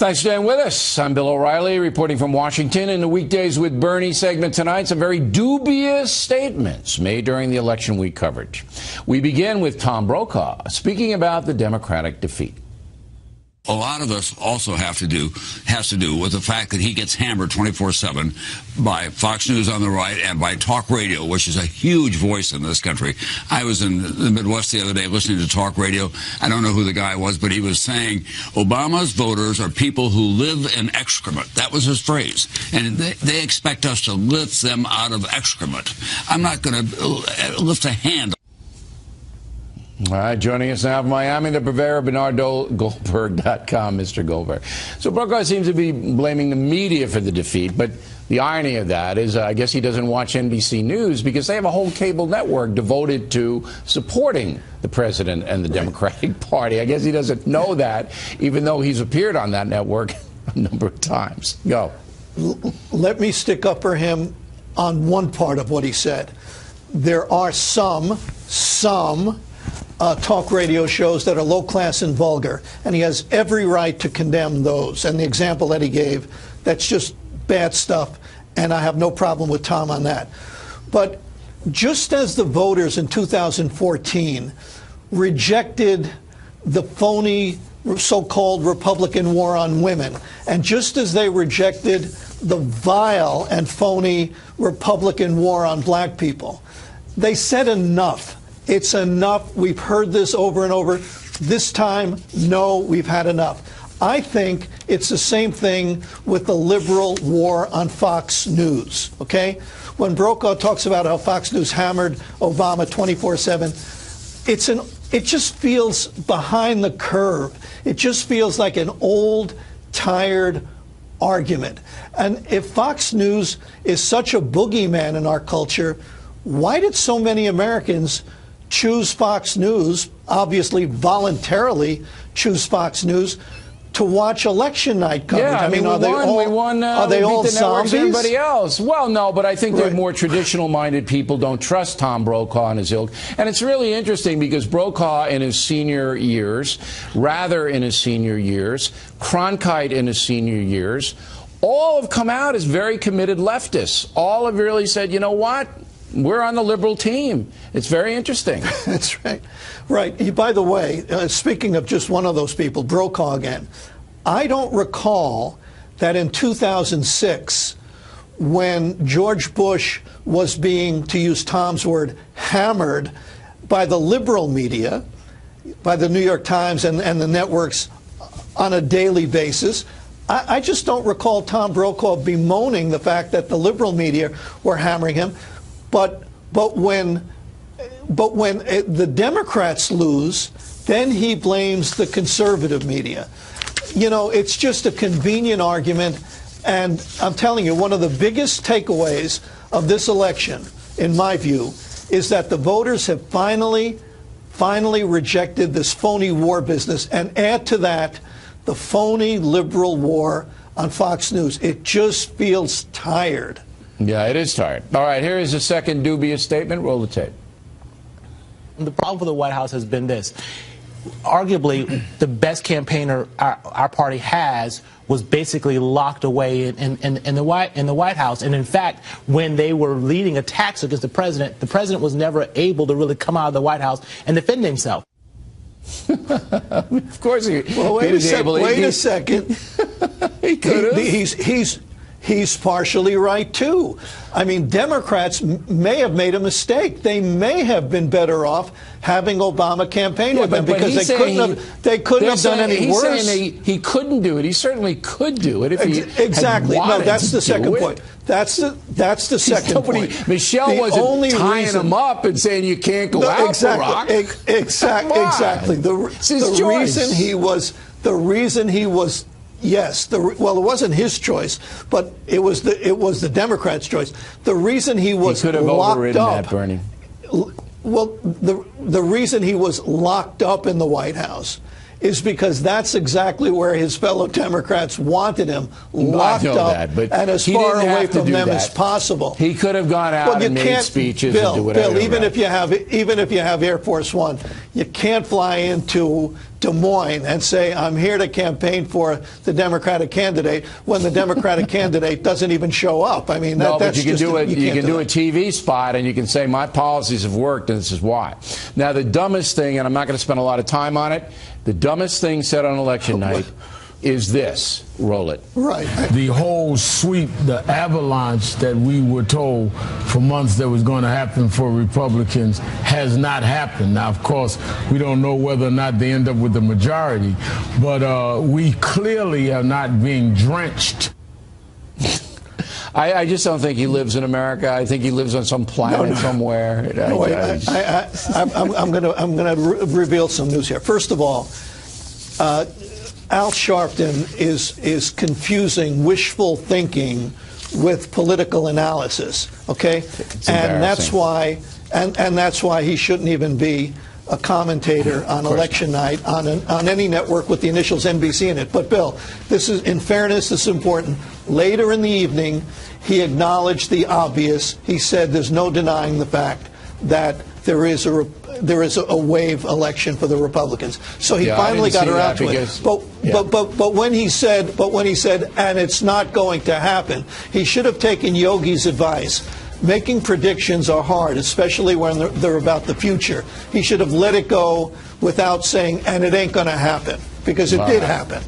Thanks for staying with us. I'm Bill O'Reilly, reporting from Washington. In the Weekdays with Bernie segment tonight, some very dubious statements made during the election week coverage. We begin with Tom Brokaw speaking about the Democratic defeat. A lot of us also has to do with the fact that he gets hammered 24/7 by Fox News on the right and by talk radio, which is a huge voice in this country. I was in the Midwest the other day listening to talk radio. I don't know who the guy was, but he was saying Obama's voters are people who live in excrement. That was his phrase. And they expect us to lift them out of excrement. I'm not going to lift a hand. All right, joining us now from Miami, the purveyor of BernardoGoldberg.com, Mr. Goldberg. So Brokaw seems to be blaming the media for the defeat, but the irony of that is I guess he doesn't watch NBC News because they have a whole cable network devoted to supporting the president and the Democratic Party. I guess he doesn't know that, even though he's appeared on that network a number of times. Go. Let me stick up for him on one part of what he said. There are some talk radio shows that are low class and vulgar, and he has every right to condemn those. And the example that he gave, that's just bad stuff, and I have no problem with Tom on that. But just as the voters in 2014 rejected the phony so-called Republican war on women, and just as they rejected the vile and phony Republican war on black people, they said enough. It's enough. We've heard this over and over. This time, no, we've had enough. I think it's the same thing with the liberal war on Fox News, okay? When Brokaw talks about how Fox News hammered Obama 24/7, it just feels behind the curve. It just feels like an old, tired argument. And if Fox News is such a boogeyman in our culture, why did so many Americans choose Fox News, obviously voluntarily choose Fox News, to watch election night coverage? Yeah, I mean, are they all zombies? Everybody else? Well, no, but I think the more traditional-minded people don't trust Tom Brokaw and his ilk. And it's really interesting because Brokaw in his senior years, Rather in his senior years, Cronkite in his senior years, all have come out as very committed leftists. All have really said, you know what? We're on the liberal team. It's very interesting. That's right. Right. By the way, speaking of just one of those people, Brokaw again, I don't recall that in 2006, when George Bush was being, to use Tom's word, hammered by the liberal media, by the New York Times and the networks on a daily basis, I just don't recall Tom Brokaw bemoaning the fact that the liberal media were hammering him. But when the Democrats lose, then he blames the conservative media. You know, it's just a convenient argument. And I'm telling you, one of the biggest takeaways of this election, in my view, is that the voters have finally rejected this phony war business. And add to that the phony liberal war on Fox News. It just feels tired. Yeah, it is tired. All right, here is a second dubious statement. Roll the tape. The problem for the White House has been this. Arguably, the best campaigner our party has was basically locked away in the White House. And in fact, when they were leading attacks against the president was never able to really come out of the White House and defend himself. Of course he. Well, wait a second. He could have. He's partially right, too. I mean, Democrats may have made a mistake. They may have been better off having Obama campaign with them because they couldn't have done any worse. He's saying he couldn't do it. He certainly could do it if he exactly. had No, that's the second it. point. That's the second point. Michelle wasn't tying him up and saying you can't go out, exactly. Exactly. The reason he was. Yes, well, it wasn't his choice, but it was the Democrats' choice. The reason he was could have locked overridden up, that, Bernie. Well, the reason he was locked up in the White House is because that's exactly where his fellow Democrats wanted him, locked up and as far away from them as possible. He could have gone out and made speeches and do whatever. Bill, even if you have Air Force One, you can't fly into Des Moines and say, I'm here to campaign for the Democratic candidate when the Democratic candidate doesn't even show up. I mean, no, that's but you can just do it. You can do a that. TV spot, and you can say my policies have worked, and this is why. Now, the dumbest thing, and I'm not going to spend a lot of time on it. The dumbest thing said on election night is this. Roll it. Right. The whole sweep, the avalanche that we were told for months that was going to happen for Republicans has not happened. Now, of course, we don't know whether or not they end up with the majority, but we clearly are not being drenched. I just don't think he lives in America. I think he lives on some planet somewhere. I'm going to reveal some news here. First of all, Al Sharpton is confusing wishful thinking with political analysis. Okay, and that's why he shouldn't even be a commentator on election night on any network with the initials NBC in it. But Bill, this is, in fairness, this is important. Later in the evening, he acknowledged the obvious. He said there's no denying the fact that there is a wave election for the Republicans. So he finally got around to it. But when he said, and it's not going to happen, he should have taken Yogi's advice. Making predictions are hard, especially when they're about the future. He should have let it go without saying, and it ain't going to happen, because it did happen.